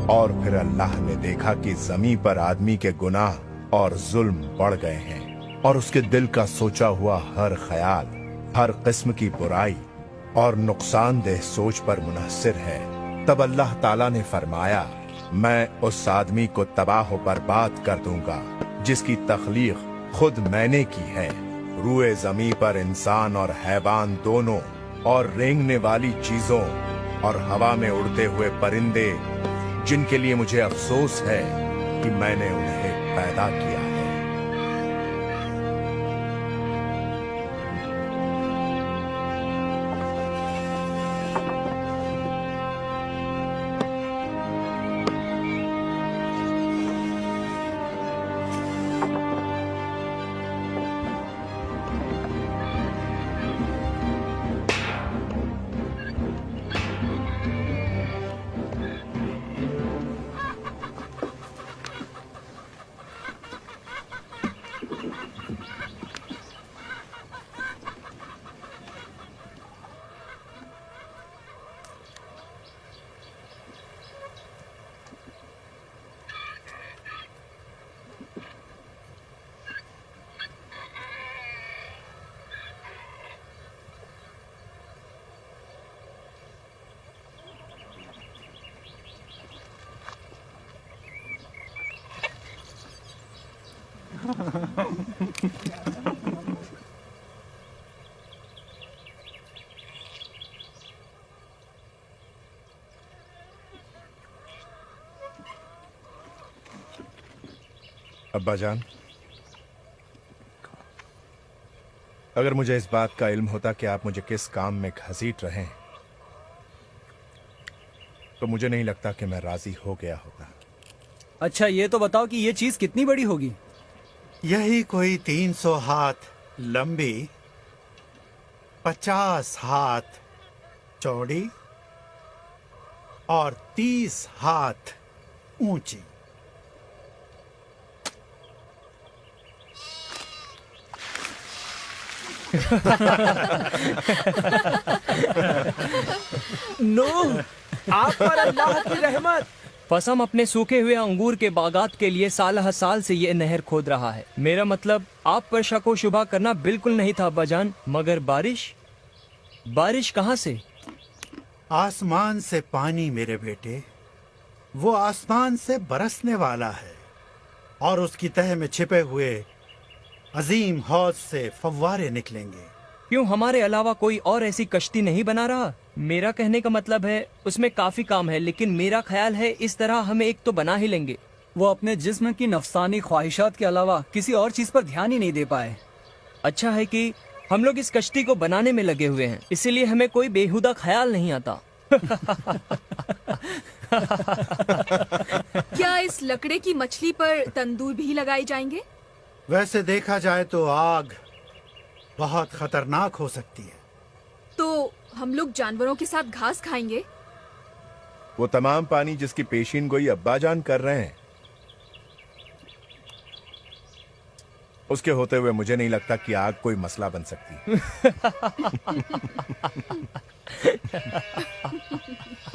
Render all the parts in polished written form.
और फिर अल्लाह ने देखा कि जमीन पर आदमी के गुनाह और जुल्म बढ़ गए हैं और उसके दिल का सोचा हुआ हर ख्याल हर किस्म की बुराई और नुकसानदेह सोच पर मुनहसिर है। तब अल्लाह ताला ने फरमाया, मैं उस आदमी को तबाह बर्बाद कर दूंगा जिसकी तख्लीक खुद मैंने की है। रूए जमीन पर इंसान और हैवान दोनों और रेंगने वाली चीजों और हवा में उड़ते हुए परिंदे, जिनके लिए मुझे अफसोस है कि मैंने उन्हें पैदा किया है। अब्बाजान, अगर मुझे इस बात का इल्म होता कि आप मुझे किस काम में घसीट रहे हैं, तो मुझे नहीं लगता कि मैं राजी हो गया होता। अच्छा, ये तो बताओ कि ये चीज कितनी बड़ी होगी? यही कोई 300 हाथ लंबी, 50 हाथ चौड़ी और 30 हाथ ऊंची। नो, आप पर अल्लाह की रहमत। फसम अपने सूखे हुए अंगूर के बागात के लिए साल हर साल से ये नहर खोद रहा है। मेरा मतलब आप पर शको शुबा करना बिल्कुल नहीं था अब्बाजान, मगर बारिश कहाँ से? आसमान से पानी मेरे बेटे, वो आसमान से बरसने वाला है और उसकी तह में छिपे हुए अजीम हौज से फव्वारे निकलेंगे। क्यों हमारे अलावा कोई और ऐसी कश्ती नहीं बना रहा? मेरा कहने का मतलब है उसमें काफी काम है, लेकिन मेरा ख्याल है इस तरह हम एक तो बना ही लेंगे। वो अपने जिस्म की नफसानी ख्वाहिशात के अलावा किसी और चीज पर ध्यान ही नहीं दे पाए। अच्छा है कि हम लोग इस कश्ती को बनाने में लगे हुए हैं, इसीलिए हमें कोई बेहुदा ख्याल नहीं आता। क्या इस लकड़े की मछली पर तंदूर भी लगाए जाएंगे? वैसे देखा जाए तो आग बहुत खतरनाक हो सकती है। तो हम लोग जानवरों के साथ घास खाएंगे? वो तमाम पानी जिसकी पेशीन गोई अब्बाजान कर रहे हैं, उसके होते हुए मुझे नहीं लगता कि आग कोई मसला बन सकती।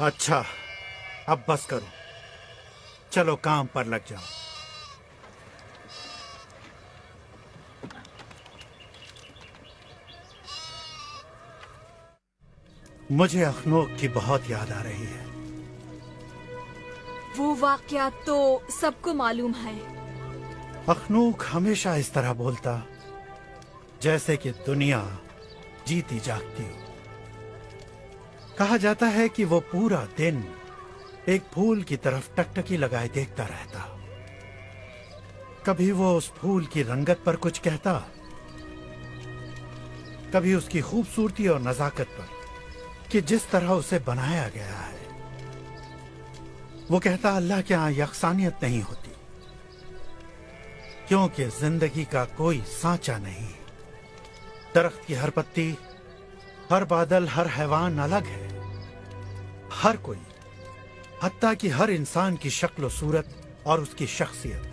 अच्छा, अब बस करो, चलो काम पर लग जाओ। मुझे अखनूक की बहुत याद आ रही है। वो वाकया तो सबको मालूम है। अखनूक हमेशा इस तरह बोलता जैसे कि दुनिया जीती जागती हो। कहा जाता है कि वो पूरा दिन एक फूल की तरफ टकटकी लगाए देखता रहता। कभी वो उस फूल की रंगत पर कुछ कहता, कभी उसकी खूबसूरती और नजाकत पर कि जिस तरह उसे बनाया गया है। वो कहता, अल्लाह के यहाँ यकसानियत नहीं होती, क्योंकि जिंदगी का कोई सांचा नहीं। दरख्त की हर पत्ती, हर बादल, हर हैवान अलग है। हर कोई, हत्ता कि हर इंसान की शक्ल सूरत और उसकी शख्सियत,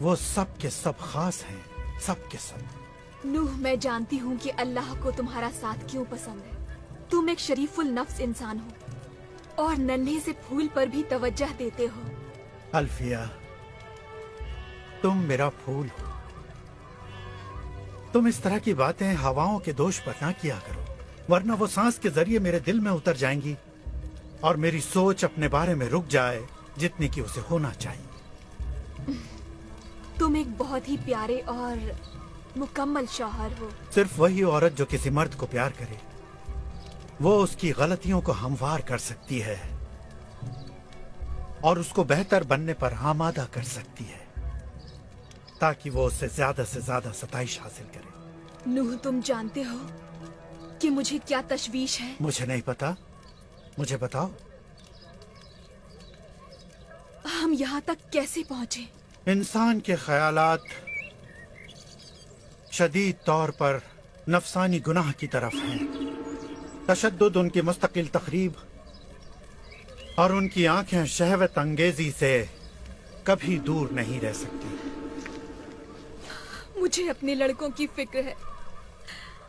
वो सब के सब खास हैं, सब के सब। नूह, मैं जानती हूँ कि अल्लाह को तुम्हारा साथ क्यों पसंद है। तुम एक शरीफुल नफ्स इंसान हो। और नन्हे से फूल पर भी तवज्जो देते हो। अल्फिया, तुम मेरा फूल हो। तुम इस तरह की बातें हवाओं के दोष पर ना किया करो, वरना वो सांस के जरिए मेरे दिल में उतर जाएंगी और मेरी सोच अपने बारे में रुक जाए जितनी कि उसे होना चाहिए। तुम एक बहुत ही प्यारे और मुकम्मल शौहर हो। सिर्फ वही औरत जो किसी मर्द को प्यार करे, वो उसकी गलतियों को हमवार कर सकती है और उसको बेहतर बनने पर आमादा कर सकती है, ताकि वो उससे ज्यादा से ज्यादा सताइश हासिल करे। नूह, तुम जानते हो कि मुझे क्या तशवीश है? मुझे नहीं पता, मुझे बताओ। हम यहाँ तक कैसे पहुँचे? इंसान के ख्यालात शदीद तौर पर नफसानी गुनाह की तरफ हैं। तशद्दुद उनकी मुस्तकिल तकरीब और उनकी आंखें शहवत अंगेजी से कभी दूर नहीं रह सकती। मुझे अपने लड़कों की फिक्र है।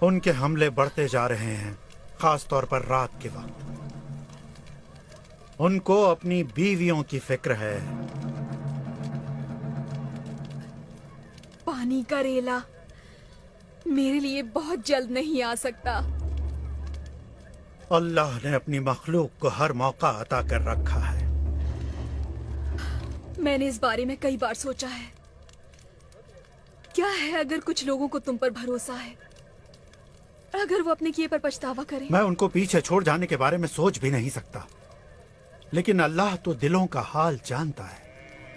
उनके हमले बढ़ते जा रहे हैं, खास तौर पर रात के वक्त। उनको अपनी बीवियों की फिक्र है। पानी का रेला मेरे लिए बहुत जल्द नहीं आ सकता। अल्लाह ने अपनी मखलूक को हर मौका अता कर रखा है। मैंने इस बारे में कई बार सोचा है। क्या है अगर कुछ लोगों को तुम पर भरोसा है, अगर वो अपने किए पर पछतावा करें? मैं उनको पीछे छोड़ जाने के बारे में सोच भी नहीं सकता, लेकिन अल्लाह तो दिलों का हाल जानता है।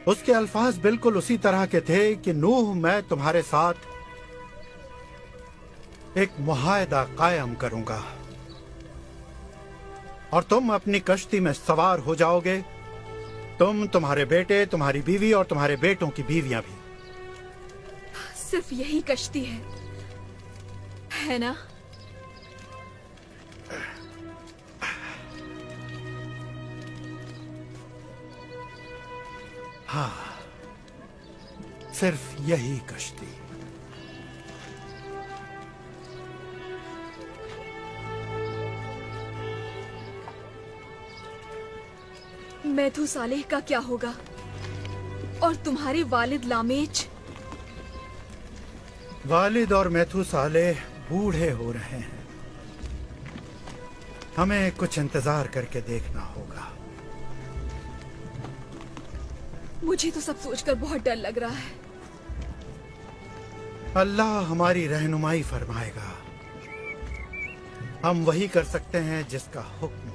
उसके अल्फाज बिल्कुल उसी तरह के थे कि नूह, मैं तुम्हारे साथ एक मुआहदा कायम करूंगा और तुम अपनी कश्ती में सवार हो जाओगे, तुम, तुम्हारे बेटे, तुम्हारी बीवी और तुम्हारे बेटों की बीवियां भी। सिर्फ यही कश्ती है ना? हाँ, सिर्फ यही कश्ती। मैथूसालेह का क्या होगा? और तुम्हारे वालिद लामेच? वालिद और मैथूसालेह बूढ़े हो रहे हैं। हमें कुछ इंतजार करके देखना होगा। मुझे तो सब सोचकर बहुत डर लग रहा है। अल्लाह हमारी रहनुमाई फरमाएगा। हम वही कर सकते हैं जिसका हुक्म हो।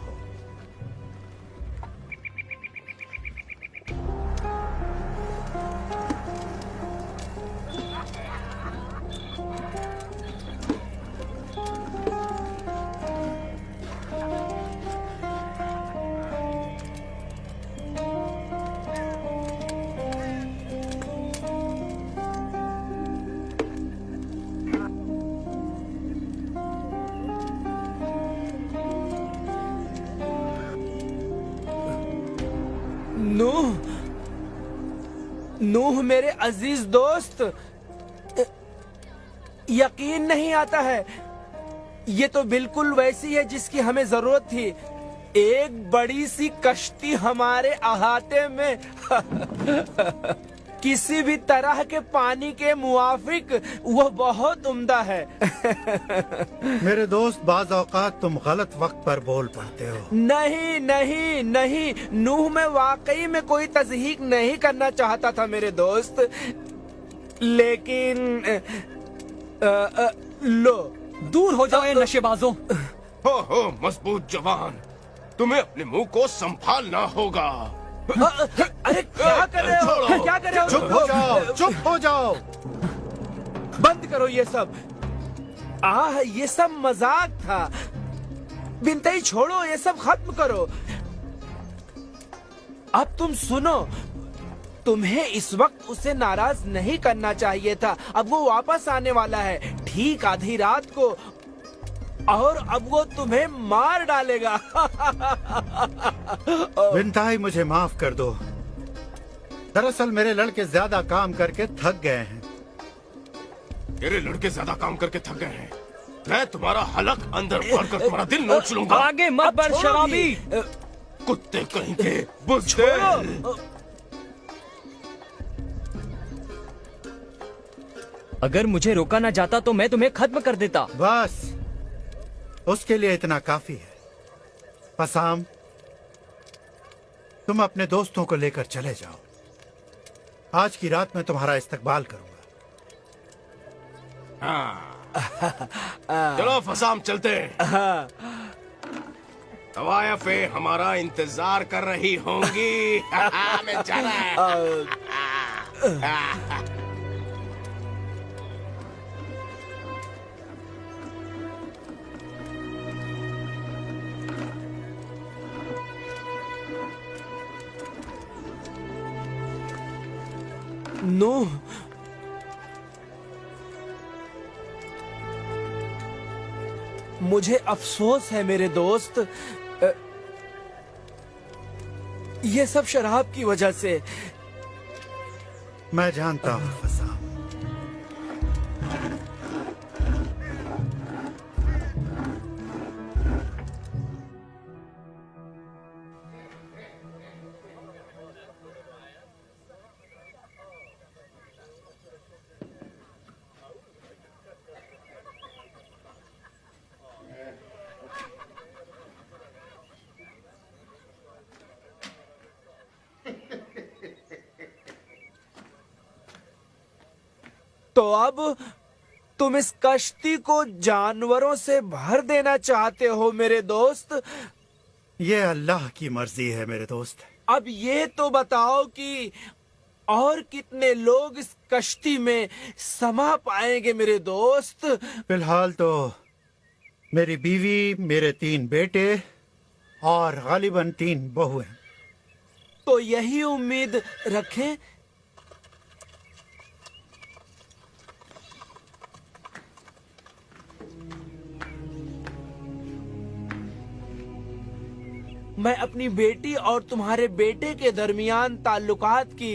नूह मेरे अजीज दोस्त, यकीन नहीं आता है। ये तो बिल्कुल वैसी है जिसकी हमें जरूरत थी। एक बड़ी सी कश्ती हमारे अहाते में किसी भी तरह के पानी के मुआफिक, वो बहुत उम्दा है। मेरे दोस्त, बाज औकात तुम गलत वक्त पर बोल पड़ते हो। नहीं नहीं नहीं, नूह में वाकई में कोई तज़हीक नहीं करना चाहता था मेरे दोस्त, लेकिन लो। दूर हो जाओ ये नशेबाजों। हो मजबूत जवान, तुम्हें अपने मुंह को संभालना होगा। अरे क्या कर रहे हो? क्या कर रहे हो? चुप हो जाओ, चुप हो जाओ। बंद करो ये सब। ये सब मजाक था। बिनते छोड़ो, ये सब खत्म करो। अब तुम सुनो, तुम्हें इस वक्त उसे नाराज नहीं करना चाहिए था। अब वो वापस आने वाला है ठीक आधी रात को, और अब वो तुम्हें मार डालेगा। बिनताई, मुझे माफ कर दो। दरअसल मेरे लड़के ज्यादा काम करके थक गए हैं। तेरे लड़के ज्यादा काम करके थक गए हैं। मैं तुम्हारा हलक अंदर भरकर तुम्हारा दिल नोच लूंगा। आगे मत बढ़ शराबी। कुत्ते कहीं के बुज़दिल। अगर मुझे रोका ना जाता तो मैं तुम्हें खत्म कर देता। बस उसके लिए इतना काफी है। फसाम, तुम अपने दोस्तों को लेकर चले जाओ। आज की रात मैं तुम्हारा इस्तकबाल करूंगा। चलो फसाम, चलते हैं। तवायफे हमारा इंतजार कर रही होंगी। मैं जा रहा है। नूह, मुझे अफसोस है मेरे दोस्त, ये सब शराब की वजह से। मैं जानता हूं फसाम। तो अब तुम इस कश्ती को जानवरों से भर देना चाहते हो मेरे दोस्त? ये अल्लाह की मर्जी है मेरे दोस्त। अब ये तो बताओ कि और कितने लोग इस कश्ती में समा पाएंगे मेरे दोस्त? फिलहाल तो मेरी बीवी, मेरे 3 बेटे और गालिबन 3 बहुएं। तो यही उम्मीद रखें। मैं अपनी बेटी और तुम्हारे बेटे के दरमियान ताल्लुकात की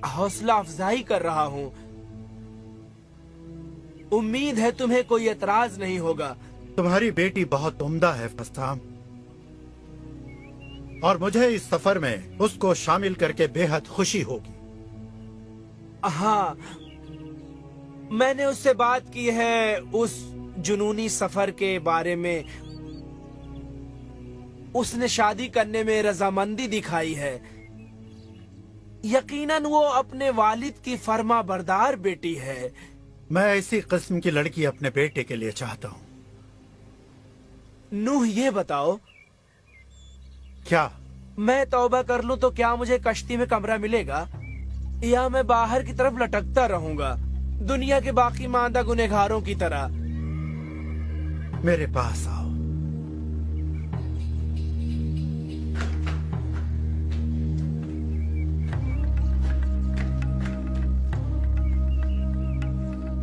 हौसला अफजाई कर रहा हूँ। उम्मीद है तुम्हें कोई एतराज नहीं होगा। तुम्हारी बेटी बहुत उम्दा है फसाम, और मुझे इस सफर में उसको शामिल करके बेहद खुशी होगी। हाँ, मैंने उससे बात की है उस जुनूनी सफर के बारे में। उसने शादी करने में रजामंदी दिखाई है। यकीनन वो अपने वालिद की फर्मा बरदार बेटी है। मैं ऐसी किस्म की लड़की अपने बेटे के लिए चाहता हूँ। नूह, ये बताओ, क्या मैं तौबा कर लूं तो क्या मुझे कश्ती में कमरा मिलेगा, या मैं बाहर की तरफ लटकता रहूंगा दुनिया के बाकी मांदा गुनहगारों की तरह? मेरे पास आओ।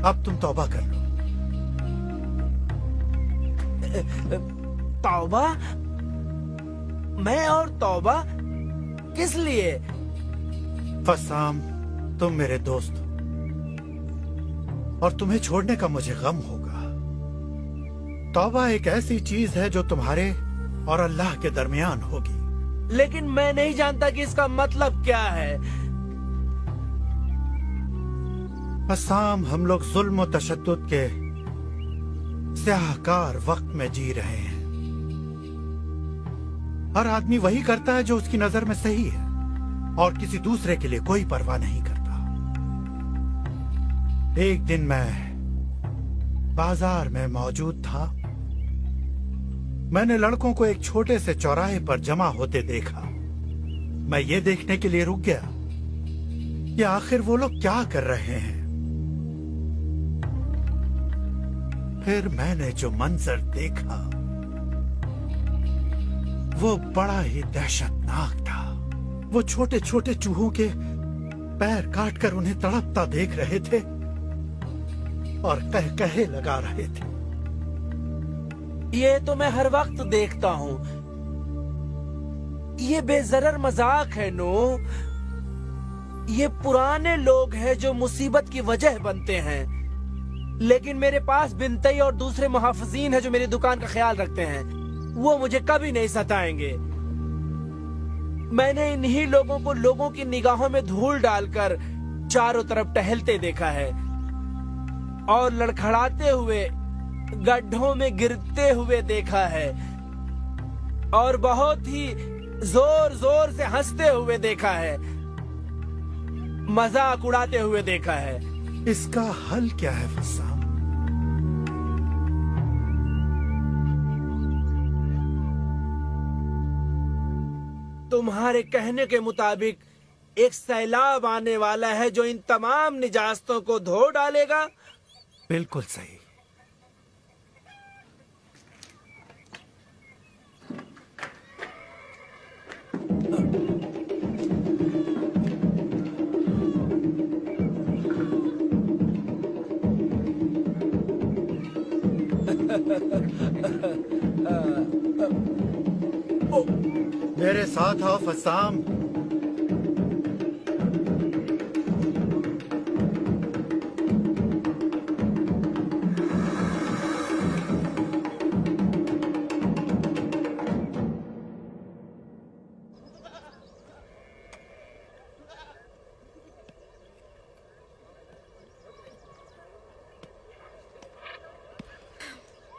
अब तुम तौबा कर लो। तौबा? मैं और तौबा? किस लिए? फसाम, तुम मेरे दोस्त हो और तुम्हें छोड़ने का मुझे गम होगा। तौबा एक ऐसी चीज है जो तुम्हारे और अल्लाह के दरमियान होगी। लेकिन मैं नहीं जानता कि इसका मतलब क्या है। फसाम, हम लोग जुल्म और तशद्दुद के स्याहकार वक्त में जी रहे हैं। हर आदमी वही करता है जो उसकी नजर में सही है और किसी दूसरे के लिए कोई परवाह नहीं करता। एक दिन मैं बाजार में मौजूद था। मैंने लड़कों को एक छोटे से चौराहे पर जमा होते देखा। मैं ये देखने के लिए रुक गया कि आखिर वो लोग क्या कर रहे हैं। फिर मैंने जो मंजर देखा वो बड़ा ही दहशतनाक था। वो छोटे छोटे चूहों के पैर काटकर उन्हें तड़पता देख रहे थे और कहे लगा रहे थे। ये तो मैं हर वक्त देखता हूँ। ये बेजरर मजाक है नो। ये पुराने लोग हैं जो मुसीबत की वजह बनते हैं। लेकिन मेरे पास बिनतई और दूसरे मुहाफिजीन हैं जो मेरी दुकान का ख्याल रखते हैं। वो मुझे कभी नहीं सताएंगे। मैंने इन्हीं लोगों को लोगों की निगाहों में धूल डालकर चारों तरफ टहलते देखा है और लड़खड़ाते हुए गड्ढों में गिरते हुए देखा है और बहुत ही जोर जोर से हंसते हुए देखा है, मजाक उड़ाते हुए देखा है। इसका हल क्या है फस्साम? तुम्हारे कहने के मुताबिक एक सैलाब आने वाला है जो इन तमाम निजास्तों को धो डालेगा। बिल्कुल सही। मेरे साथ आओ फस्साम।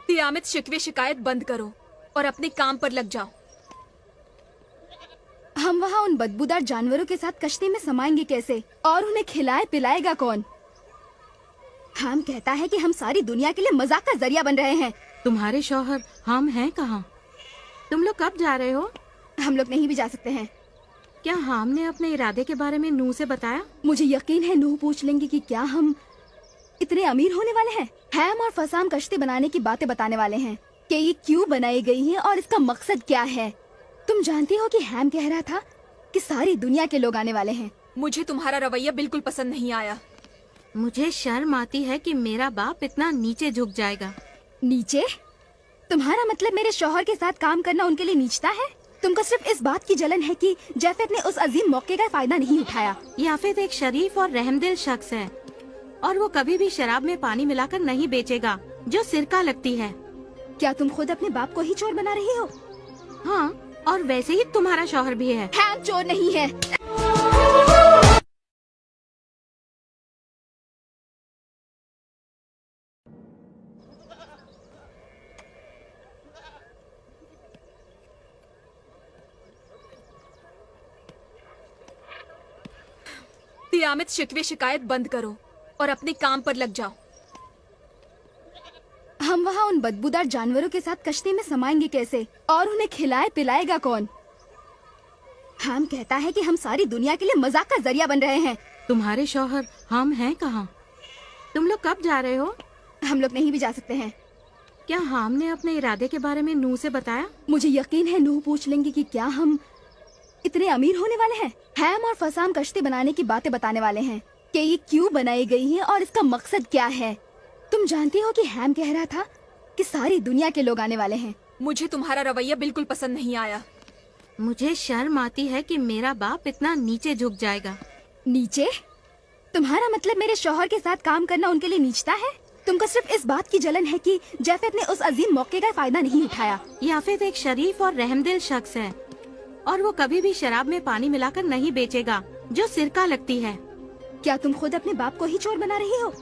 तियामत शिकवे शिकायत बंद करो और अपने काम पर लग जाओ। हम वहाँ उन बदबूदार जानवरों के साथ कश्ती में समाएंगे कैसे और उन्हें खिलाए पिलाएगा कौन? हम कहता है कि हम सारी दुनिया के लिए मजाक का जरिया बन रहे हैं। तुम्हारे शौहर हम हैं कहाँ? तुम लोग कब जा रहे हो? हम लोग नहीं भी जा सकते हैं। क्या हाम ने अपने इरादे के बारे में नूह से बताया? मुझे यकीन है नूह पूछ लेंगे कि क्या हम इतने अमीर होने वाले हैं। हैम और फसाम कश्ती बनाने की बातें बताने वाले हैं कि ये क्यों बनाई गई है और इसका मकसद क्या है। तुम जानती हो कि हैम कह रहा था कि सारी दुनिया के लोग आने वाले हैं। मुझे तुम्हारा रवैया बिल्कुल पसंद नहीं आया। मुझे शर्म आती है कि मेरा बाप इतना नीचे झुक जाएगा। नीचे? तुम्हारा मतलब मेरे शौहर के साथ काम करना उनके लिए नीचता है? तुमको सिर्फ इस बात की जलन है कि जाफेद ने उस अजीम मौके का फायदा नहीं उठाया। याफेद एक शरीफ और रहमदिल शख्स है और वो कभी भी शराब में पानी मिलाकर नहीं बेचेगा जो सिरका लगती है। क्या तुम खुद अपने बाप को ही चोर बना रही हो? हाँ, और वैसे ही तुम्हारा शौहर भी है। हैम चोर नहीं है। तियामत शिकवे शिकायत बंद करो और अपने काम पर लग जाओ। हम वहाँ उन बदबूदार जानवरों के साथ कश्ती में समाएंगे कैसे और उन्हें खिलाए पिलाएगा कौन? हम कहता है कि हम सारी दुनिया के लिए मजाक का जरिया बन रहे हैं। तुम्हारे शौहर हम हैं कहाँ? तुम लोग कब जा रहे हो? हम लोग नहीं भी जा सकते हैं। क्या हाम ने अपने इरादे के बारे में नूह से बताया? मुझे यकीन है नूह पूछ लेंगे कि क्या हम इतने अमीर होने वाले हैं। हैम और फसाम कश्ती बनाने की बातें बताने वाले हैं कि ये क्यों बनाई गई है और इसका मकसद क्या है। तुम जानती हो कि हैम कह रहा था कि सारी दुनिया के लोग आने वाले हैं। मुझे तुम्हारा रवैया बिल्कुल पसंद नहीं आया। मुझे शर्म आती है कि मेरा बाप इतना नीचे झुक जाएगा। नीचे? तुम्हारा मतलब मेरे शौहर के साथ काम करना उनके लिए नीचता है? तुमको सिर्फ इस बात की जलन है कि जाफेद ने उस अजीम मौके का फायदा नहीं उठाया। याफेद एक शरीफ और रहमदिल शख्स है और वो कभी भी शराब में पानी मिलाकर नहीं बेचेगा जो सिरका लगती है। क्या तुम खुद अपने बाप को ही चोर बना रही हो?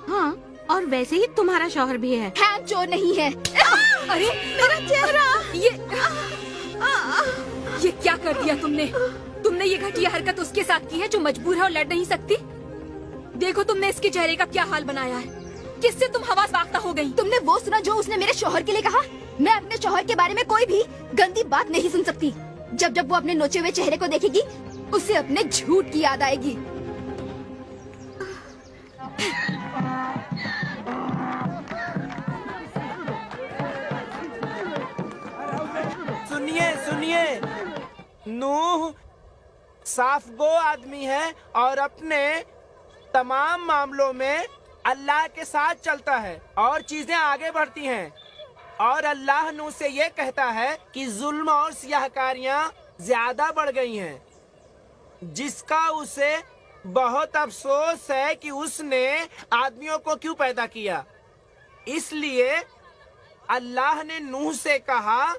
हाँ, और वैसे ही तुम्हारा शौहर भी है। हैम चोर नहीं है। अरे मेरा चेहरा! ये क्या कर दिया तुमने? तुमने ये घटिया हरकत उसके साथ की है जो मजबूर है और लड़ नहीं सकती। देखो तुमने इसके चेहरे का क्या हाल बनाया है। किससे तुम हवास वाख्ता हो गई? तुमने वो सुना जो उसने मेरे शौहर के लिए कहा? मैं अपने शौहर के बारे में कोई भी गंदी बात नहीं सुन सकती। जब जब वो अपने नोचे हुए चेहरे को देखेगी उसे अपने झूठ की याद आएगी। सुनिए सुनिए, नूह साफ गो आदमी है और अपने तमाम मामलों में अल्लाह के साथ चलता है और चीजें आगे बढ़ती हैं। और अल्लाह नूह से ये कहता है कि जुल्म और सियाहकारियां ज्यादा बढ़ गई हैं, जिसका उसे बहुत अफसोस है कि उसने आदमियों को क्यों पैदा किया। इसलिए अल्लाह ने नूह से कहा,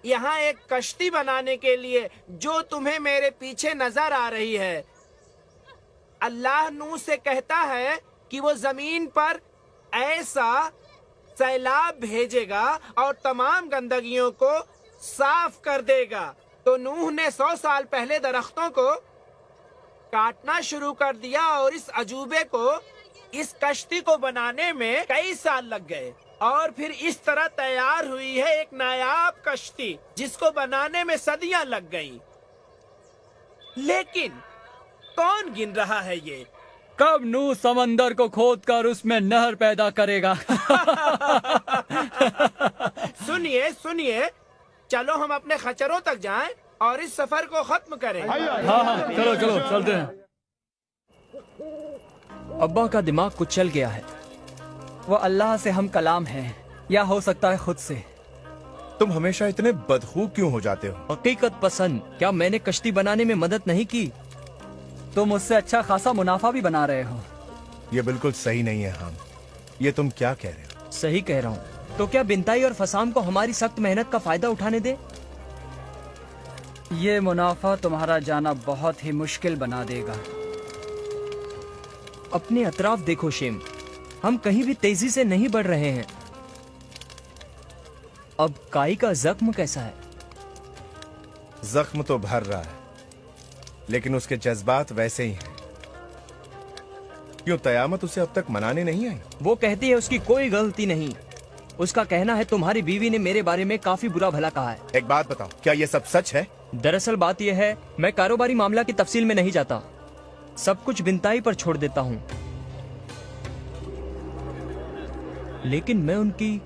यहाँ एक कश्ती बनाने के लिए जो तुम्हें मेरे पीछे नजर आ रही है। अल्लाह नूह से कहता है कि वो जमीन पर ऐसा सैलाब भेजेगा और तमाम गंदगियों को साफ कर देगा। तो नूह ने 100 साल पहले दरख्तों को काटना शुरू कर दिया और इस अजूबे को, इस कश्ती को बनाने में कई साल लग गए और फिर इस तरह तैयार हुई है एक नायाब कश्ती जिसको बनाने में सदियां लग गईं। लेकिन कौन गिन रहा है ये? कब नूह समंदर को खोदकर उसमें नहर पैदा करेगा? सुनिए सुनिए, चलो हम अपने खच्चरों तक जाएं और इस सफर को खत्म करें। हाँ, चलो चलो चलते हैं। अब्बा का दिमाग कुछ चल गया है। वो अल्लाह से हम कलाम हैं, या हो सकता है खुद से। तुम हमेशा इतने बदखू क्यों हो जाते हो? हकीकत पसंद, क्या मैंने कश्ती बनाने में मदद नहीं की? तुम उससे अच्छा खासा मुनाफा भी बना रहे हो। ये बिल्कुल सही नहीं है हम। ये तुम क्या कह रहे हो? सही कह रहा हूँ। तो क्या बिनताई और फसाम को हमारी सख्त मेहनत का फायदा उठाने दे? ये मुनाफा तुम्हारा जाना बहुत ही मुश्किल बना देगा। अपने अतराफ देखो शेम, हम कहीं भी तेजी से नहीं बढ़ रहे हैं। अब काई का जख्म कैसा है? जख्म तो भर रहा है, लेकिन उसके जज्बात वैसे ही हैं। क्यों कयामत उसे अब तक मनाने नहीं आई? वो कहती है उसकी कोई गलती नहीं। उसका कहना है तुम्हारी बीवी ने मेरे बारे में काफी बुरा भला कहा है। एक बात बताओ, क्या ये सब सच है? दरअसल बात यह है, मैं कारोबारी मामला की तफसील में नहीं जाता, सब कुछ बिनताई पर छोड़ देता हूँ। लेकिन मैं उनकी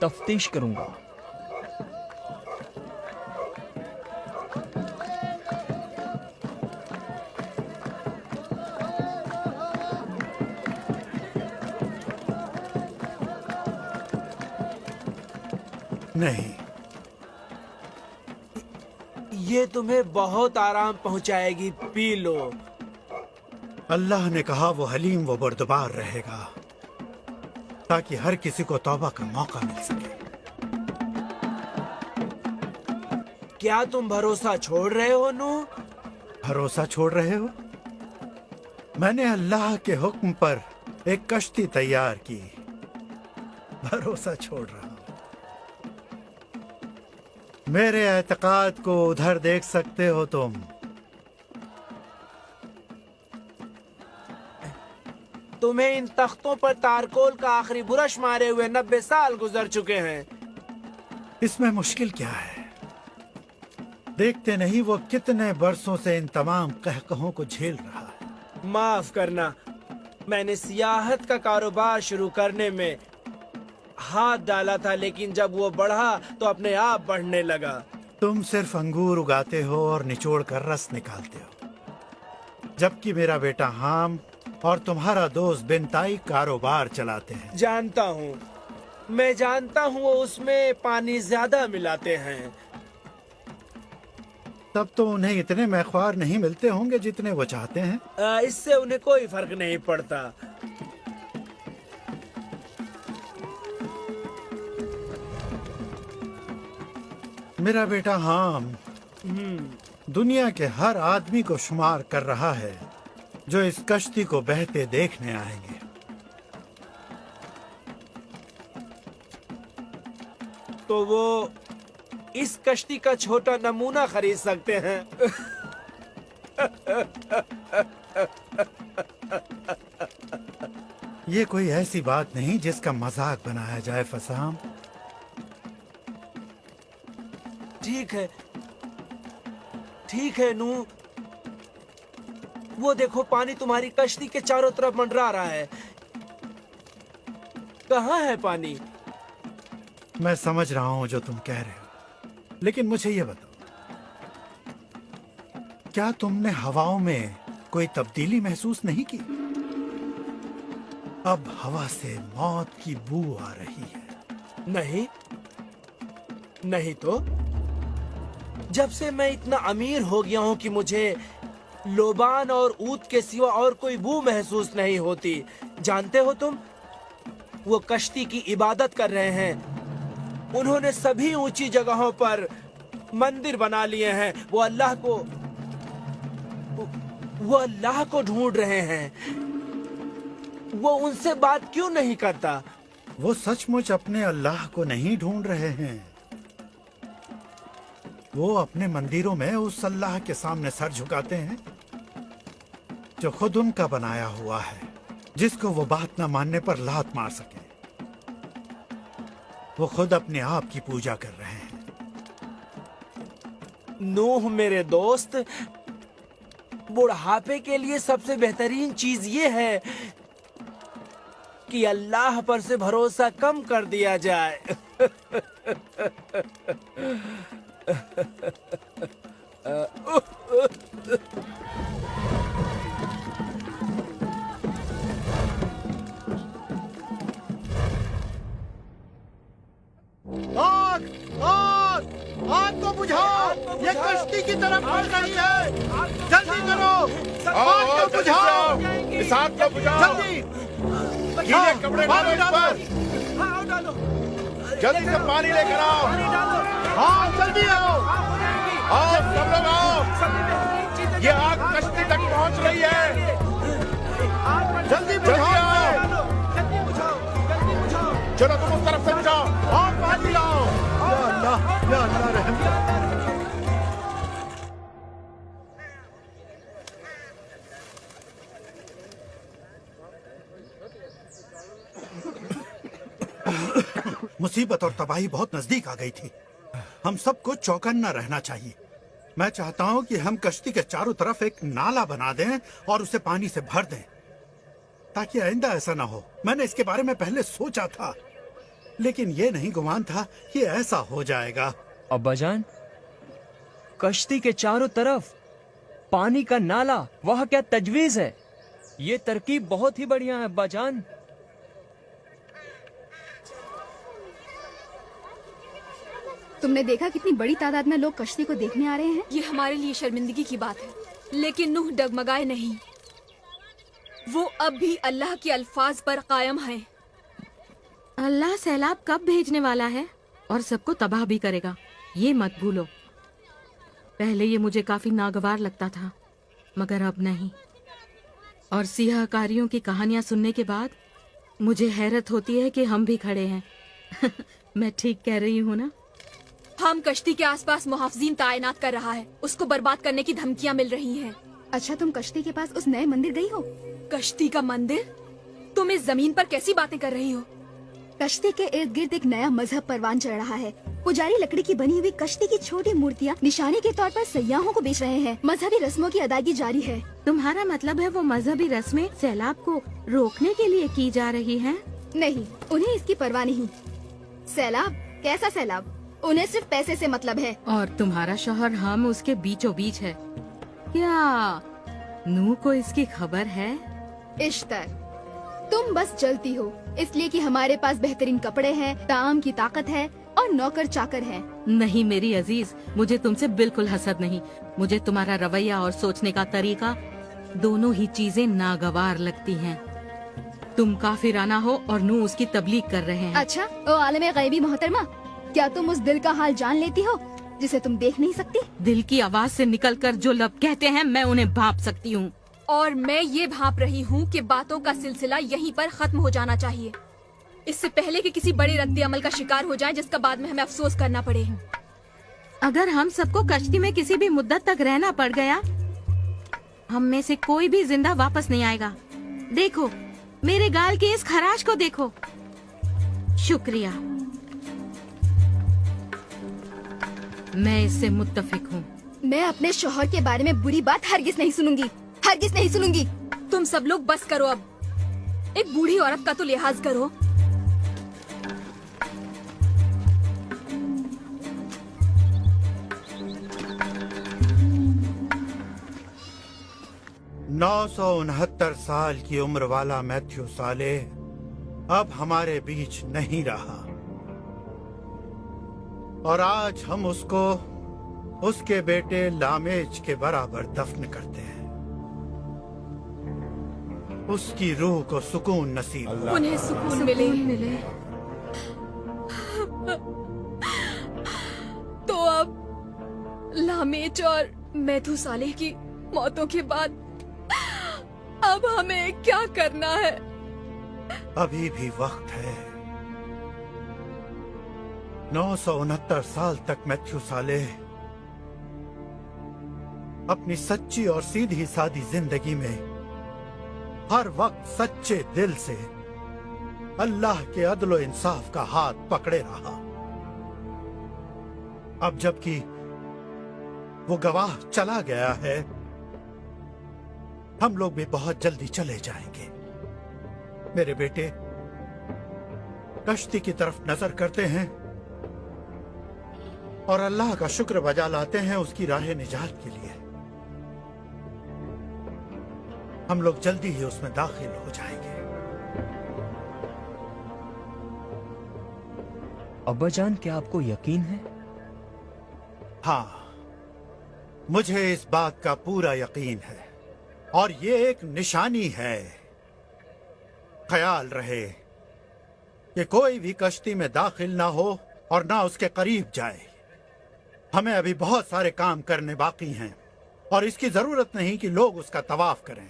तफ्तीश करूंगा। नहीं, ये तुम्हें बहुत आराम पहुंचाएगी, पी लो। अल्लाह ने कहा वो हलीम व बर्दबार रहेगा ताकि हर किसी को तौबा का मौका मिल सके। क्या तुम भरोसा छोड़ रहे हो नूह? भरोसा छोड़ रहे हो? मैंने अल्लाह के हुक्म पर एक कश्ती तैयार की, भरोसा छोड़ रहा हूं। मेरे एतकाद को उधर देख सकते हो तुम। तुम्हें इन तख्तों पर तारकोल का आखिरी बुरश मारे हुए 90 साल गुजर चुके हैं। इसमें मुश्किल क्या है? देखते नहीं वो कितने बरसों से इन तमाम कहकहों को झेल रहा है। माफ करना, मैंने सियाहत का कारोबार शुरू करने में हाथ डाला था, लेकिन जब वो बढ़ा तो अपने आप बढ़ने लगा। तुम सिर्फ अंगूर उगाते हो और निचोड़ कर रस निकालते हो, जबकि मेरा बेटा हाम और तुम्हारा दोस्त बिनताई कारोबार चलाते हैं। जानता हूँ, मैं जानता हूँ, वो उसमें पानी ज्यादा मिलाते हैं। तब तो उन्हें इतने मैख्वार नहीं मिलते होंगे जितने वो चाहते हैं। इससे उन्हें कोई फर्क नहीं पड़ता। मेरा बेटा हाम दुनिया के हर आदमी को शुमार कर रहा है जो इस कश्ती को बहते देखने आएंगे। तो वो इस कश्ती का छोटा नमूना खरीद सकते हैं। ये कोई ऐसी बात नहीं जिसका मजाक बनाया जाए फसाम। ठीक है नूह, वो देखो पानी तुम्हारी कश्ती के चारों तरफ मंडरा रहा है। कहाँ है पानी? मैं समझ रहा हूँ जो तुम कह रहे हो, लेकिन मुझे ये बताओ, क्या तुमने हवाओं में कोई तब्दीली महसूस नहीं की? अब हवा से मौत की बू आ रही है। नहीं तो जब से मैं इतना अमीर हो गया हूँ कि मुझे लोबान और ऊत के सिवा और कोई बू महसूस नहीं होती। जानते हो तुम, वो कश्ती की इबादत कर रहे हैं। उन्होंने सभी ऊंची जगहों पर मंदिर बना लिए हैं। वो अल्लाह को ढूंढ रहे हैं। वो उनसे बात क्यों नहीं करता? वो सचमुच अपने अल्लाह को नहीं ढूंढ रहे हैं। वो अपने मंदिरों में उस अल्लाह के सामने सर झुकाते हैं जो खुद उनका बनाया हुआ है, जिसको वो बात न मानने पर लात मार सके। वो खुद अपने आप की पूजा कर रहे हैं। नूह मेरे दोस्त, बुढ़ापे के लिए सबसे बेहतरीन चीज ये है कि अल्लाह पर से भरोसा कम कर दिया जाए। आग! आग! आग को बुझाओ! ये कश्ती की तरफ बढ़ रही है। जल्दी करो! आग को बुझाओ! इस आग को बुझाओ! जल्दी! गीले कपड़े डालो इस पर। जल्दी से पानी लेकर आओ। हाँ, जल्दी आओ! आओ सब लोग आओ। ये आग कश्ती तक पहुंच रही है। जल्दी जल्दी बुझाओ! आओ। चलो तुम उस तरफ से बुझाओ। और पानी लाओ! या अल्लाह रहम कर। मुसीबत और तबाही बहुत नजदीक आ गई थी। हम सबको चौकन्ना रहना चाहिए। मैं चाहता हूं कि हम कश्ती के चारों तरफ एक नाला बना दें और उसे पानी से भर दें, ताकि आइंदा ऐसा ना हो। मैंने इसके बारे में पहले सोचा था, लेकिन ये नहीं गुमान था कि ऐसा हो जाएगा। अब्बाजान, कश्ती के चारों तरफ पानी का नाला, वह क्या तजवीज है? ये तरकीब बहुत ही बढ़िया है अब्बाजान। तुमने देखा कितनी बड़ी तादाद में लोग कश्ती को देखने आ रहे हैं? ये हमारे लिए शर्मिंदगी की बात है, लेकिन नूह डगमगाए नहीं। वो अब भी अल्लाह के अल्फाज पर कायम है। अल्लाह सैलाब कब भेजने वाला है और सबको तबाह भी करेगा, ये मत भूलो। पहले ये मुझे काफी नागवार लगता था, मगर अब नहीं। और सियाहकारियों की कहानियां सुनने के बाद मुझे हैरत होती है कि हम भी खड़े हैं। मैं ठीक कह रही हूँ ना? हम कश्ती के आसपास मुहाफिजीन तैनात कर रहा है। उसको बर्बाद करने की धमकियां मिल रही हैं। अच्छा, तुम कश्ती के पास उस नए मंदिर गई हो? कश्ती का मंदिर? तुम इस जमीन पर कैसी बातें कर रही हो? कश्ती के इर्द गिर्द एक नया मजहब परवान चढ़ रहा है। पुजारी लकड़ी की बनी हुई कश्ती की छोटी मूर्तियाँ निशानी के तौर पर सयाहों को बेच रहे हैं। मजहबी रस्मों की अदायगी जारी है। तुम्हारा मतलब है वो मजहबी रस्में सैलाब को रोकने के लिए की जा रही हैं? नहीं, उन्हें इसकी परवाह नहीं। सैलाब? कैसा सैलाब? उन्हें सिर्फ पैसे से मतलब है। और तुम्हारा शौहर हम उसके बीचों बीच है। क्या नूह को इसकी खबर है? इश्तर, तुम बस जलती हो इसलिए कि हमारे पास बेहतरीन कपड़े हैं, ताम की ताकत है और नौकर चाकर हैं। नहीं मेरी अजीज, मुझे तुमसे बिल्कुल हसद नहीं। मुझे तुम्हारा रवैया और सोचने का तरीका, दोनों ही चीजें नागवार लगती हैं। तुम काफिराना हो और नूह उसकी तबलीग कर रहे हैं। अच्छा, ओ आलम गैबी मोहतरमा, क्या तुम उस दिल का हाल जान लेती हो जिसे तुम देख नहीं सकती? दिल की आवाज से निकलकर जो लब कहते हैं, मैं उन्हें भांप सकती हूँ। और मैं ये भांप रही हूँ कि बातों का सिलसिला यहीं पर खत्म हो जाना चाहिए, इससे पहले कि किसी बड़े रद्द अमल का शिकार हो जाए जिसका बाद में हमें अफसोस करना पड़े। अगर हम सबको कश्ती में किसी भी मुद्दत तक रहना पड़ गया, हम में से कोई भी जिंदा वापस नहीं आएगा। देखो, मेरे गाल की इस खराश को देखो। शुक्रिया, मैं इससे मुत्तफिक हूँ। मैं अपने शौहर के बारे में बुरी बात हरगिज नहीं सुनूंगी, हरगिज नहीं सुनूंगी। तुम सब लोग बस करो अब। एक बूढ़ी औरत का तो लिहाज करो। नौ 969 साल की उम्र वाला मैथ्यू साले अब हमारे बीच नहीं रहा, और आज हम उसको उसके बेटे लामेज के बराबर दफन करते हैं। उसकी रूह को सुकून नसीब हो। उन्हें सुकून मिले। तो अब लामेच और मेथुसालेह की मौतों के बाद अब हमें क्या करना है? अभी भी वक्त है। 969 साल तक मैथ्यूसालेह अपनी सच्ची और सीधी सादी जिंदगी में हर वक्त सच्चे दिल से अल्लाह के अदल और इंसाफ का हाथ पकड़े रहा। अब जबकि वो गवाह चला गया है, हम लोग भी बहुत जल्दी चले जाएंगे। मेरे बेटे कश्ती की तरफ नजर करते हैं और अल्लाह का शुक्र बजा लाते हैं उसकी राह निजात के लिए। हम लोग जल्दी ही उसमें दाखिल हो जाएंगे। अब्बाजान, क्या आपको यकीन है? हाँ, मुझे इस बात का पूरा यकीन है और ये एक निशानी है। ख्याल रहे कि कोई भी कश्ती में दाखिल ना हो और ना उसके करीब जाए। हमें अभी बहुत सारे काम करने बाकी हैं और इसकी जरूरत नहीं कि लोग उसका तवाफ करें।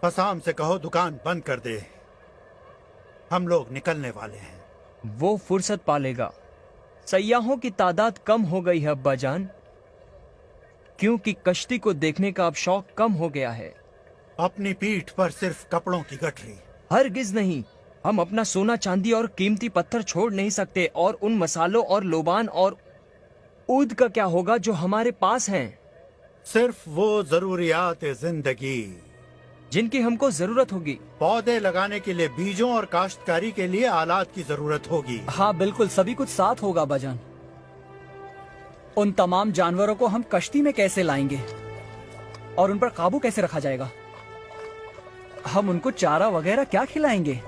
फसाम से कहो दुकान बंद कर दे, हम लोग निकलने वाले हैं। वो फुर्सत पालेगा। सयाहों की तादाद कम हो गई है अब्बाजान, क्योंकि कश्ती को देखने का अब शौक कम हो गया है। अपनी पीठ पर सिर्फ कपड़ों की गठरी? हरगिज नहीं। हम अपना सोना चांदी और कीमती पत्थर छोड़ नहीं सकते। और उन मसालों और लोबान और ऊद का क्या होगा जो हमारे पास हैं? सिर्फ वो जरूरियात जिंदगी जिनकी हमको जरूरत होगी। पौधे लगाने के लिए बीजों और काश्तकारी के लिए आलात की जरूरत होगी। हाँ बिल्कुल, सभी कुछ साथ होगा अब्बाजान। उन तमाम जानवरों को हम कश्ती में कैसे लाएंगे और उन पर काबू कैसे रखा जाएगा? हम उनको चारा वगैरह क्या खिलाएंगे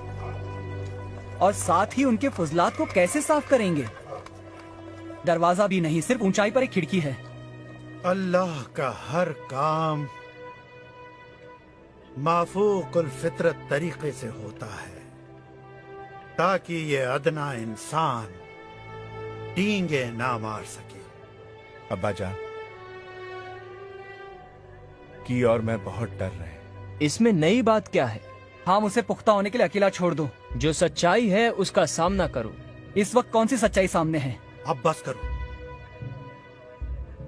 और साथ ही उनके फुजलात को कैसे साफ करेंगे? दरवाजा भी नहीं, सिर्फ ऊंचाई पर एक खिड़की है। अल्लाह का हर काम माफूकुल फितरत तरीके से होता है ताकि ये अदना इंसान डींगे ना मार सके। अब्बाजान, की और मैं बहुत डर रहे हैं। इसमें नई बात क्या है? हम उसे पुख्ता होने के लिए अकेला छोड़ दो। जो सच्चाई है उसका सामना करो। इस वक्त कौन सी सच्चाई सामने है? अब बस करो।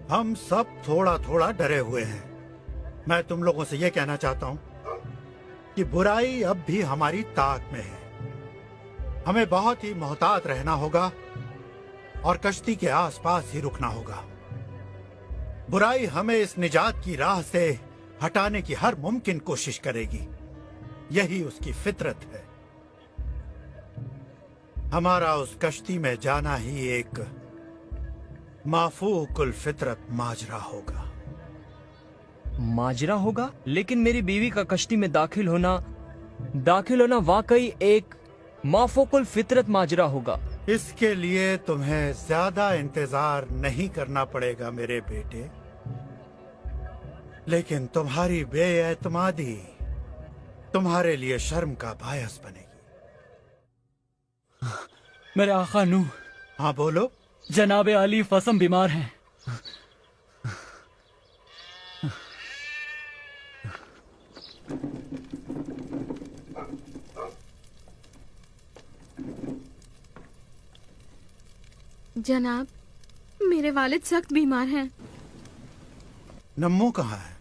हम सब थोड़ा थोड़ा डरे हुए हैं। मैं तुम लोगों से यह कहना चाहता हूं कि बुराई अब भी हमारी ताक में है। हमें बहुत ही मोहतात रहना होगा और कश्ती के आसपास ही रुकना होगा। बुराई हमें इस निजात की राह से हटाने की हर मुमकिन कोशिश करेगी। यही उसकी फितरत है। हमारा उस कश्ती में जाना ही एक माफूकुल फितरत माजरा होगा। माजरा होगा? लेकिन मेरी बीवी का कश्ती में दाखिल होना वाकई एक माफूकुल फितरत माजरा होगा। इसके लिए तुम्हें ज्यादा इंतजार नहीं करना पड़ेगा मेरे बेटे, लेकिन तुम्हारी बेएतमादी तुम्हारे लिए शर्म का बायस बनेगी। मेरे आका नूह। हाँ बोलो। जनाबे अली फसम बीमार हैं। जनाब, मेरे वालिद सख्त बीमार हैं। नम्मू कहाँ है?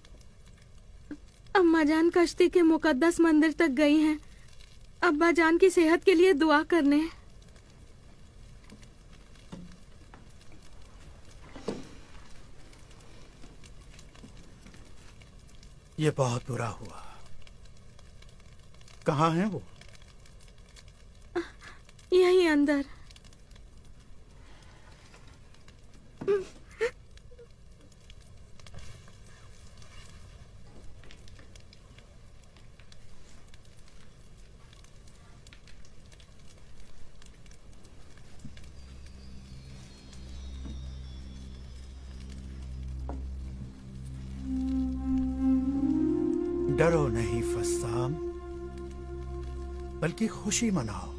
अम्मा जान कश्ती के मुकद्दस मंदिर तक गई हैं अब्बा जान की सेहत के लिए दुआ करने। ये बहुत बुरा हुआ। कहाँ है वो? यहीं अंदर। डरो नहीं फस्साम, बल्कि खुशी मनाओ।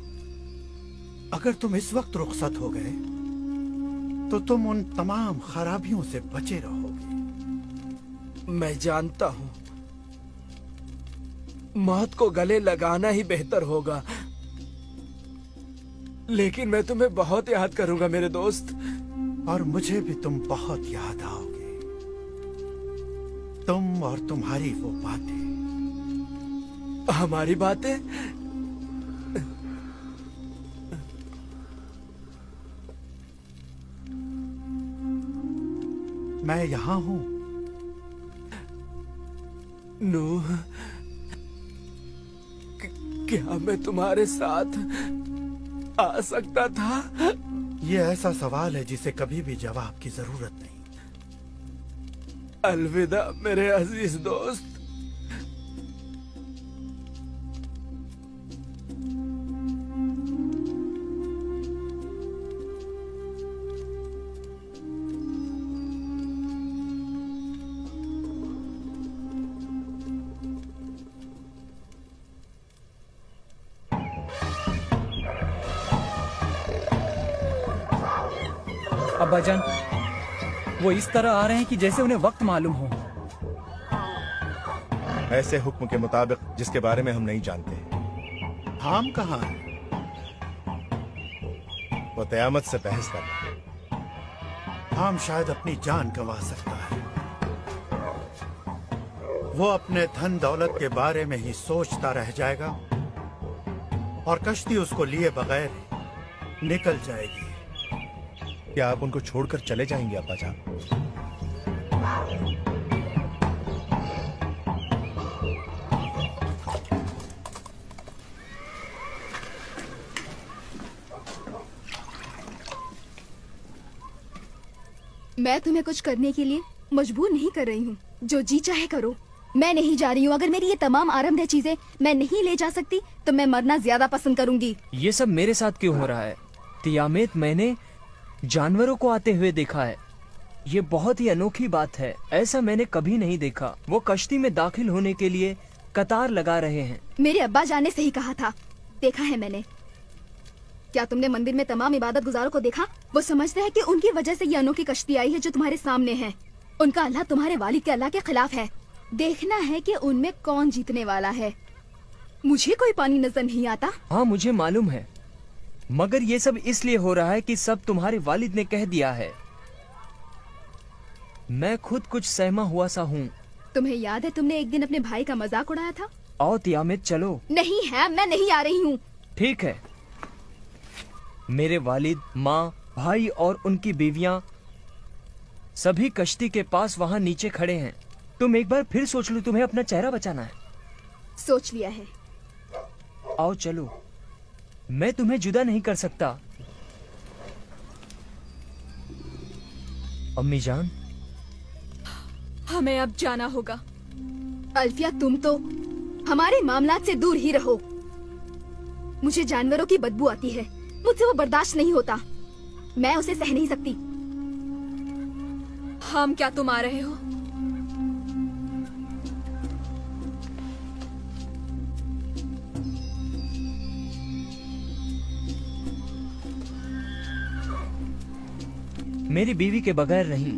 अगर तुम इस वक्त रुखसत हो गए तो तुम उन तमाम खराबियों से बचे रहोगे। मैं जानता हूँ मौत को गले लगाना ही बेहतर होगा, लेकिन मैं तुम्हें बहुत याद करूंगा मेरे दोस्त। और मुझे भी तुम बहुत याद आओगे, तुम और तुम्हारी वो बातें। हमारी बातें? मैं यहाँ हूँ नूह, क्या मैं तुम्हारे साथ आ सकता था? ये ऐसा सवाल है जिसे कभी भी जवाब की जरूरत नहीं। अलविदा मेरे अजीज दोस्त। अब्बाजान, वो इस तरह आ रहे हैं कि जैसे उन्हें वक्त मालूम हो। ऐसे हुक्म के मुताबिक जिसके बारे में हम नहीं जानते। हम कहाँ हैं? वो क़यामत से बहस कर रहे हैं। हम शायद अपनी जान गंवा सकता है। वो अपने धन दौलत के बारे में ही सोचता रह जाएगा और कश्ती उसको लिए बगैर निकल जाएगी। क्या आप उनको छोड़कर चले जाएंगे अब्बाजान? मैं तुम्हें कुछ करने के लिए मजबूर नहीं कर रही हूँ। जो जी चाहे करो। मैं नहीं जा रही हूँ। अगर मेरी ये तमाम आरामदेह चीजें मैं नहीं ले जा सकती तो मैं मरना ज्यादा पसंद करूंगी। ये सब मेरे साथ क्यों हो रहा है? तियामेत, मैंने जानवरों को आते हुए देखा है। ये बहुत ही अनोखी बात है, ऐसा मैंने कभी नहीं देखा। वो कश्ती में दाखिल होने के लिए कतार लगा रहे हैं। मेरे अब्बा जान ने सही कहा था, देखा है मैंने। क्या तुमने मंदिर में तमाम इबादत गुजारों को देखा? वो समझते हैं कि उनकी वजह से ये अनोखी कश्ती आई है जो तुम्हारे सामने है। उनका अल्लाह तुम्हारे वालिद के अल्लाह के खिलाफ है। देखना है कि उनमें कौन जीतने वाला है। मुझे कोई पानी नजर नहीं आता। हाँ, मुझे मालूम है, मगर ये सब इसलिए हो रहा है कि सब तुम्हारे वालिद ने कह दिया है। मैं खुद कुछ सहमा हुआ सा हूँ। तुम्हें याद है तुमने एक दिन अपने भाई का मजाक उड़ाया था? आओ तियामेत, चलो। नहीं है, मैं नहीं आ रही हूँ। ठीक है। मेरे वालिद, माँ, भाई और उनकी बीवियाँ सभी कश्ती के पास वहाँ नीचे खड़े हैं। तुम एक बार फिर सोच लो, तुम्हें अपना चेहरा बचाना है। सोच लिया है। आओ चलो, मैं तुम्हें जुदा नहीं कर सकता। अम्मी जान, हमें अब जाना होगा। अल्फिया, तुम तो हमारे मामलात से दूर ही रहो। मुझे जानवरों की बदबू आती है, मुझसे वो बर्दाश्त नहीं होता। मैं उसे सह नहीं सकती। हम क्या तुम आ रहे हो? मेरी बीवी के बगैर नहीं।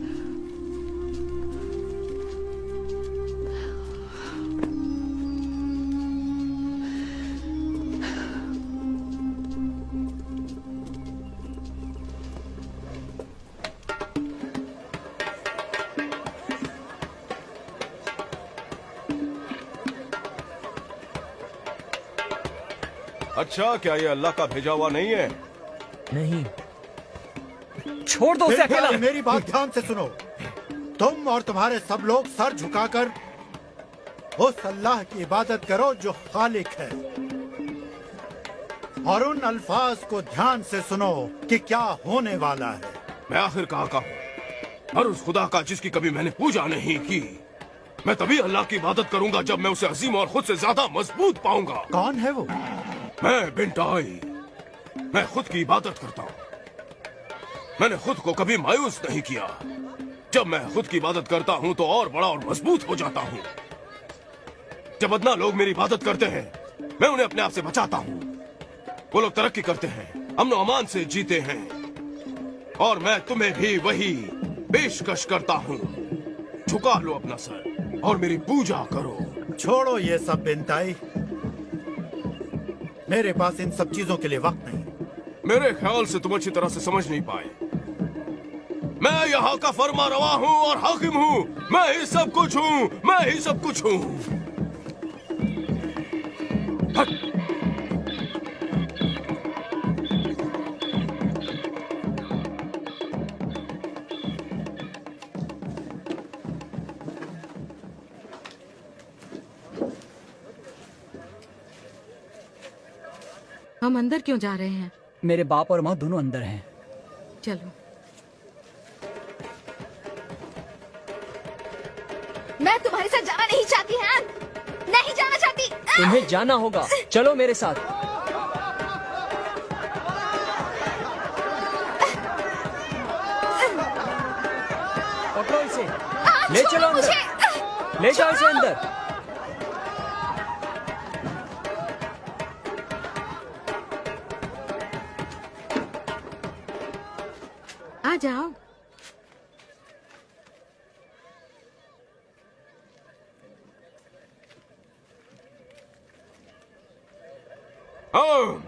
अच्छा, क्या ये अल्लाह का भेजा हुआ नहीं है? नहीं। छोड़ दो उसे अकेला। मेरी बात ध्यान से सुनो। तुम और तुम्हारे सब लोग सर झुकाकर उस अल्लाह की इबादत करो जो खालिक है, और उन अल्फाज को ध्यान से सुनो कि क्या होने वाला है। मैं आखिर कहाँ का हूँ और उस खुदा का जिसकी कभी मैंने पूजा नहीं की। मैं तभी अल्लाह की इबादत करूंगा जब मैं उसे अजीम और खुद से ज्यादा मजबूत पाऊंगा। कौन है वो? मैं बिंटाई। मैं खुद की इबादत करता हूँ। मैंने खुद को कभी मायूस नहीं किया। जब मैं खुद की इबादत करता हूँ तो और बड़ा और मजबूत हो जाता हूँ। जब अदना लोग मेरी इबादत करते हैं, मैं उन्हें अपने आप से बचाता हूँ। वो लोग तरक्की करते हैं, अमन और अमान से जीते हैं, और मैं तुम्हें भी वही पेशकश करता हूँ। झुका लो अपना सर और मेरी पूजा करो। छोड़ो ये सब बिनताई, मेरे पास इन सब चीजों के लिए वक्त नहीं। मेरे ख्याल से तुम अच्छी तरह से समझ नहीं पाए। मैं यहाँ का फरमा रवा हूँ और हाकिम हूँ। मैं ही सब कुछ हूँ, मैं ही सब कुछ हूँ। हट। हम अंदर क्यों जा रहे हैं? मेरे बाप और माँ दोनों अंदर हैं। चलो। मैं तुम्हारे साथ जाना नहीं चाहती हैं, नहीं जाना चाहती। तुम्हें जाना होगा, चलो मेरे साथ। पकड़ो इसे, ले चलो अंदर, ले जाओ इसे अंदर। आ जाओ। आम,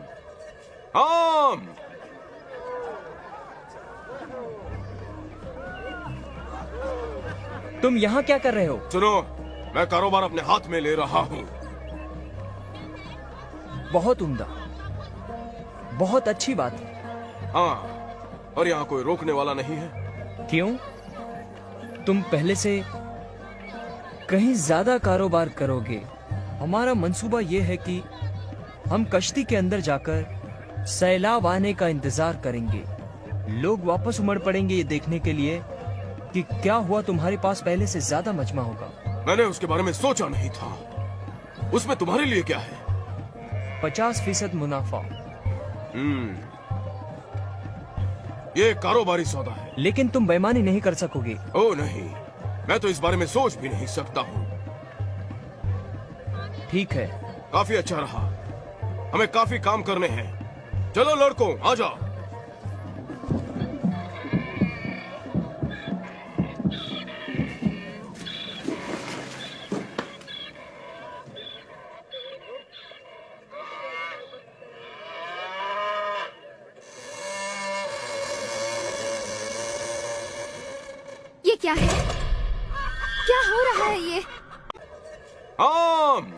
आम। तुम यहाँ क्या कर रहे हो? सुनो, मैं कारोबार अपने हाथ में ले रहा हूँ। बहुत उम्दा, बहुत अच्छी बात है। हाँ, और यहाँ कोई रोकने वाला नहीं है। क्यों? तुम पहले से कहीं ज्यादा कारोबार करोगे। हमारा मंसूबा ये है कि हम कश्ती के अंदर जाकर सैलाब आने का इंतजार करेंगे। लोग वापस उमड़ पड़ेंगे ये देखने के लिए कि क्या हुआ। तुम्हारे पास पहले से ज्यादा मजमा होगा। मैंने उसके बारे में सोचा नहीं था। उसमें तुम्हारे लिए क्या है? 50% मुनाफा। ये कारोबारी सौदा है। लेकिन तुम बेईमानी नहीं कर सकोगे। ओ नहीं, मैं तो इस बारे में सोच भी नहीं सकता हूँ। ठीक है, काफी अच्छा रहा। हमें काफी काम करने हैं। चलो लड़कों, आ जाओ। ये क्या है? क्या हो रहा है ये? आम,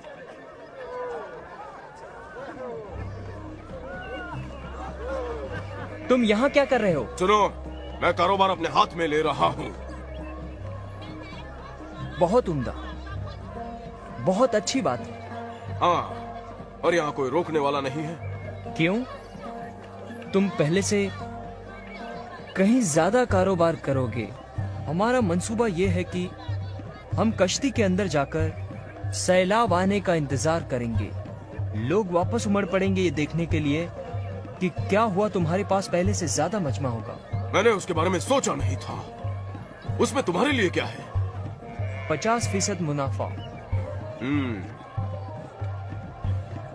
तुम यहाँ क्या कर रहे हो? सुनो, मैं कारोबार अपने हाथ में ले रहा हूँ। बहुत उम्दा, बहुत अच्छी बात है। हाँ, और यहाँ कोई रोकने वाला नहीं है। क्यों? तुम पहले से कहीं ज्यादा कारोबार करोगे। हमारा मंसूबा ये है कि हम कश्ती के अंदर जाकर सैलाब आने का इंतजार करेंगे। लोग वापस उमड़ पड़ेंगे ये देखने के लिए कि क्या हुआ। तुम्हारे पास पहले से ज्यादा मजमा होगा। मैंने उसके बारे में सोचा नहीं था। उसमें तुम्हारे लिए क्या है? 50% मुनाफा।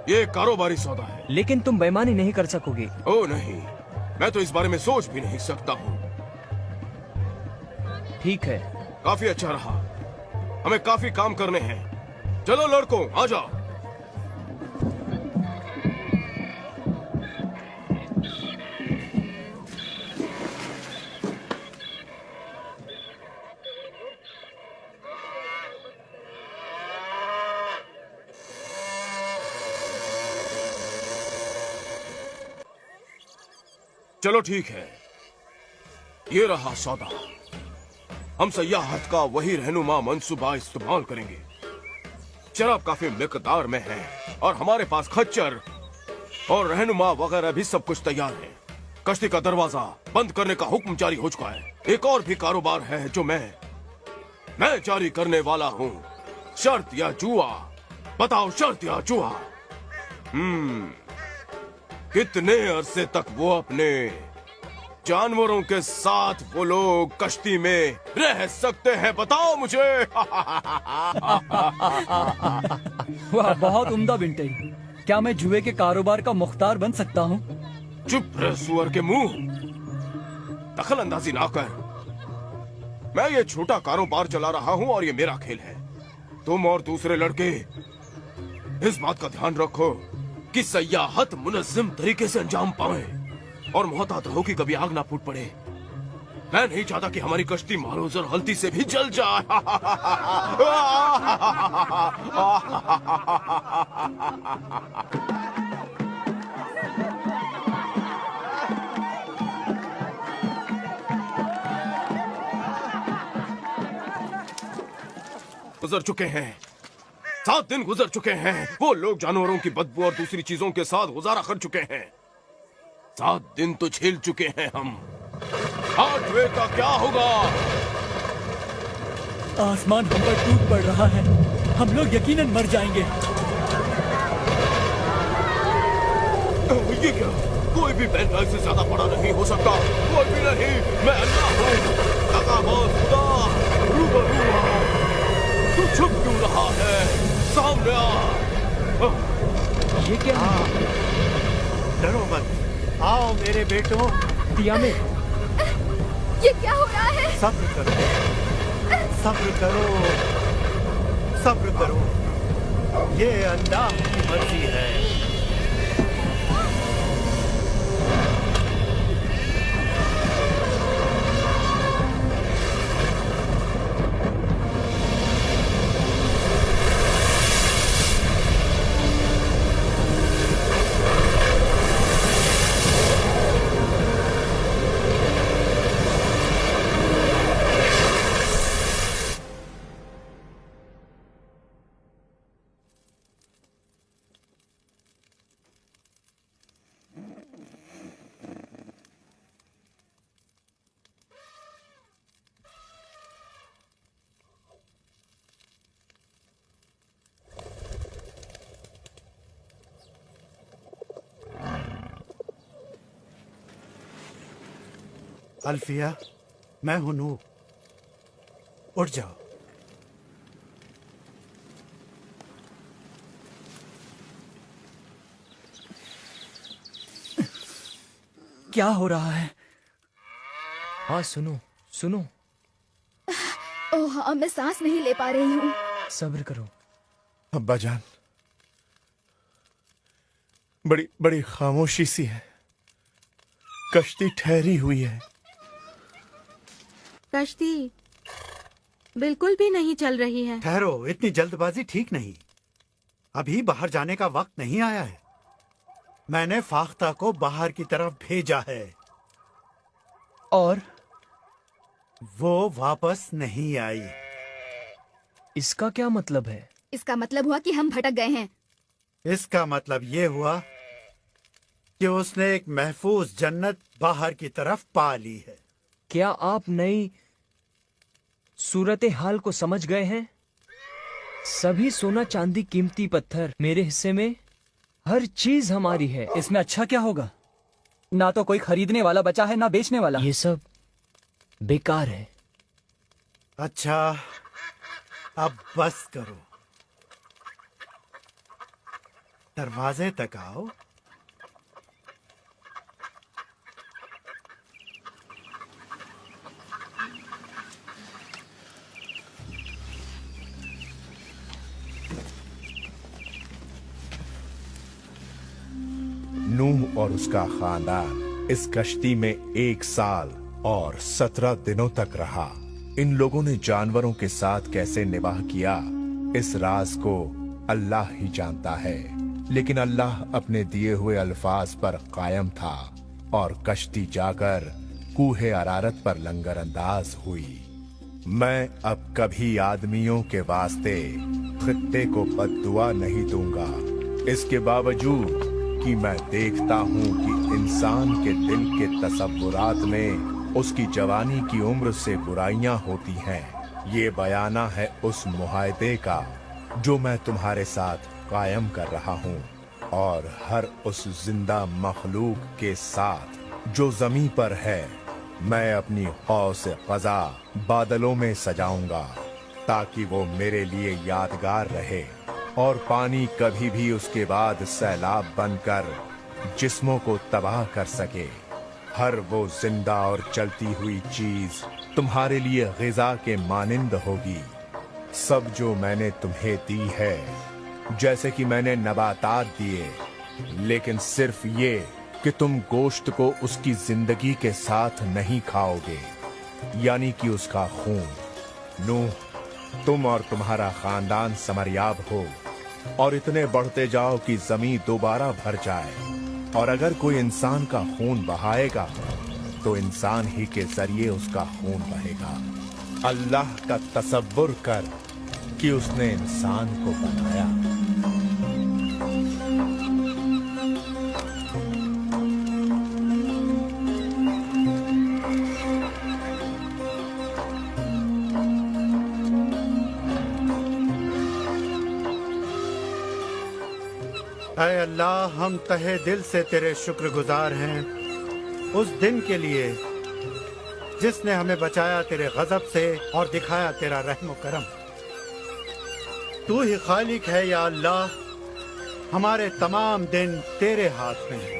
ये कारोबारी सौदा है। लेकिन तुम बेईमानी नहीं कर सकोगे। ओ नहीं, मैं तो इस बारे में सोच भी नहीं सकता हूँ। ठीक है, काफी अच्छा रहा। हमें काफी काम करने हैं। चलो लड़कों, आ जाओ। चलो ठीक है, ये रहा सौदा। हम सयाहत का वही रहनुमा मंसूबा इस्तेमाल करेंगे। शराब काफी मिकदार में है और हमारे पास खच्चर और रहनुमा वगैरह भी सब कुछ तैयार है। कश्ती का दरवाजा बंद करने का हुक्म जारी हो चुका है। एक और भी कारोबार है जो मैं जारी करने वाला हूँ। शर्त या जुआ? बताओ, शर्त या जुआ? कितने अरसे तक वो अपने जानवरों के साथ वो लोग कश्ती में रह सकते हैं? बताओ मुझे। वाह, बहुत उम्दा बिंटे। क्या मैं जुए के कारोबार का मुख्तार बन सकता हूँ? चुप रह सुअर के मुंह, दखल अंदाजी ना कर। मैं ये छोटा कारोबार चला रहा हूँ और ये मेरा खेल है। तुम और दूसरे लड़के इस बात का ध्यान रखो कि सयाहत मुनज़्ज़म तरीके से अंजाम पाए और मोहतात रहो कि कभी आग ना फूट पड़े। मैं नहीं चाहता कि हमारी कश्ती मारो जर गलती से भी जल जाए। गुजर चुके हैं 7 दिन गुजर चुके हैं। वो लोग जानवरों की बदबू और दूसरी चीजों के साथ गुजारा कर चुके हैं। 7 दिन तो झेल चुके हैं हम। 8वें का क्या होगा? आसमान हम पर टूट पड़ रहा है। हम लोग यकीनन मर जाएंगे। ये क्या? कोई भी बैनगाई से ज्यादा बड़ा नहीं हो सकता। कोई भी नहीं। मैं अल्लाह हूँ, तकाबुर खुदा, रूबरू हूँ। तू छुप क्यों रहा है? सामने आ। ये क्या है? डरो मत, आओ मेरे बेटों। तियामे, ये क्या हो रहा है? सब्र करो, सब्र करो, सब्र करो। ये अल्लाह की मर्जी है। अल्फिया, मैं हूं नूह। उठ जाओ। क्या हो रहा है? हाँ सुनो सुनो, ओह हाँ, मैं सांस नहीं ले पा रही हूँ। सब्र करो। अब्बा जान, बड़ी बड़ी खामोशी सी है। कश्ती ठहरी हुई है। कश्ती बिल्कुल भी नहीं चल रही है। ठहरो, इतनी जल्दबाजी ठीक नहीं। अभी बाहर जाने का वक्त नहीं आया है। मैंने फाख्ता को बाहर की तरफ भेजा है और वो वापस नहीं आई। इसका क्या मतलब है? इसका मतलब हुआ कि हम भटक गए हैं। इसका मतलब ये हुआ कि उसने एक महफूज जन्नत बाहर की तरफ पा ली है। क्या आप नई सूरत हाल को समझ गए हैं? सभी सोना चांदी कीमती पत्थर मेरे हिस्से में, हर चीज हमारी है। इसमें अच्छा क्या होगा? ना तो कोई खरीदने वाला बचा है, ना बेचने वाला। ये सब बेकार है। अच्छा, अब बस करो। दरवाजे तक आओ। नूह और उसका खानदान इस कश्ती में 1 साल और 17 दिनों तक रहा। इन लोगों ने जानवरों के साथ कैसे निवाह किया, इस राज को अल्लाह ही जानता है। लेकिन अल्लाह अपने दिए हुए अल्फाज पर कायम था और कश्ती जाकर कूहे अरारत पर लंगर अंदाज हुई। मैं अब कभी आदमियों के वास्ते खित्ते को बद्दुआ नहीं दूंगा, इसके बावजूद कि मैं देखता हूँ कि इंसान के दिल के तसव्वुरात में उसकी जवानी की उम्र से बुराइयां होती हैं। ये बयाना है उस मुआहदे का जो मैं तुम्हारे साथ कायम कर रहा हूँ और हर उस जिंदा मखलूक के साथ जो जमीन पर है मैं अपनी कौस क़ज़ा बादलों में सजाऊंगा ताकि वो मेरे लिए यादगार रहे और पानी कभी भी उसके बाद सैलाब बनकर जिस्मों को तबाह कर सके। हर वो जिंदा और चलती हुई चीज तुम्हारे लिए ग़िज़ा के मानिंद होगी। सब जो मैंने तुम्हें दी है, जैसे कि मैंने नबातात दिए, लेकिन सिर्फ ये कि तुम गोश्त को उसकी जिंदगी के साथ नहीं खाओगे, यानी कि उसका खून। नूह, तुम और तुम्हारा खानदान समरयाब हो और इतने बढ़ते जाओ कि जमीन दोबारा भर जाए। और अगर कोई इंसान का खून बहाएगा तो इंसान ही के जरिए उसका खून बहेगा। अल्लाह का तसव्वुर कर कि उसने इंसान को बनाया। ऐ अल्लाह, हम तहे दिल से तेरे शुक्रगुजार हैं उस दिन के लिए जिसने हमें बचाया तेरे गजब से और दिखाया तेरा रहम करम। तू ही खालिक है या अल्लाह, हमारे तमाम दिन तेरे हाथ में है।